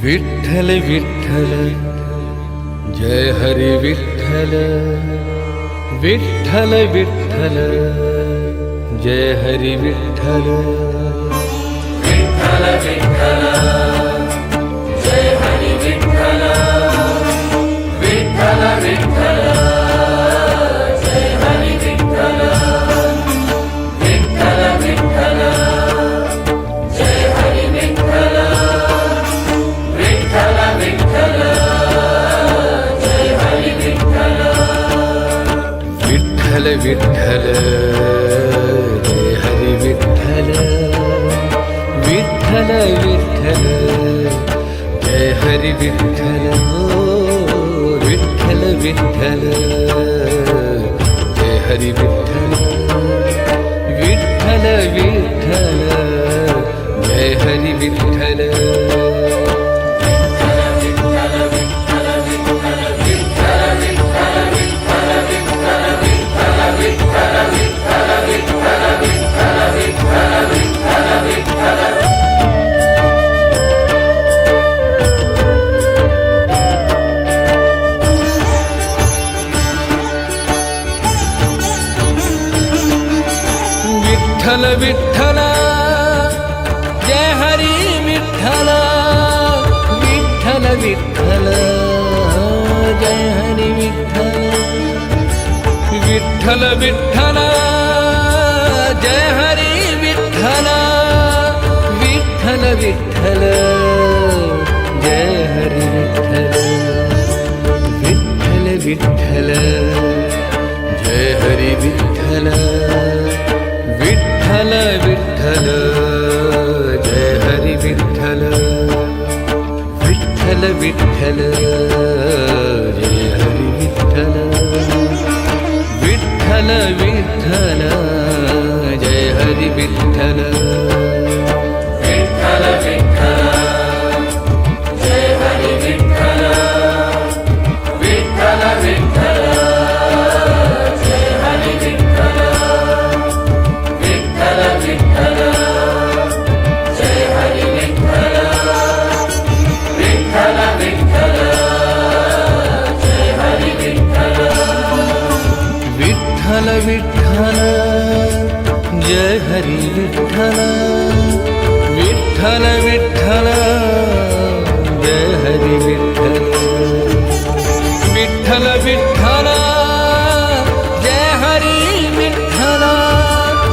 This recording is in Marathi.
विठ्ठल विठ्ठल जय हरी विठ्ठल विठ्ठल विठ्ठल जय हरी विठ्ठल विठ्ठल विठ्ठल जय हरी विठ्ठल विठ्ठल विठ्ठल जय हरी विठ्ठल विठ्ठल विठ्ठल जय हरी विठ्ठल विठ्ठल विठ्ठल जय हरी विठ्ठल विठ्ठल विठ्ठल जय हरी विठ्ठल विठ्ठल विठ्ठल जय हरी विठ्ठल विठ्ठल विठ्ठल जय हरी विठ्ठल विठ्ठल विठ्ठल जय हरी विठ्ठल विठ्ठल विठ्ठल जय हरी विठ्ठल विठ्ठल विठ्ठल जय हरी विठ्ठल विठ्ठल विठ्ठल जय हरी विठ्ठल विठ्ठल विठ्ठल जय हरी विठ्ठल विठ्ठल विठ्ठल जय हरी विठ्ठल विठ्ठल विठ्ठल जय हरी विठ्ठल विठ्ठल विठ्ठल जय हरी विठ्ठल विठ्ठल विठ्ठल जय हरी विठ्ठल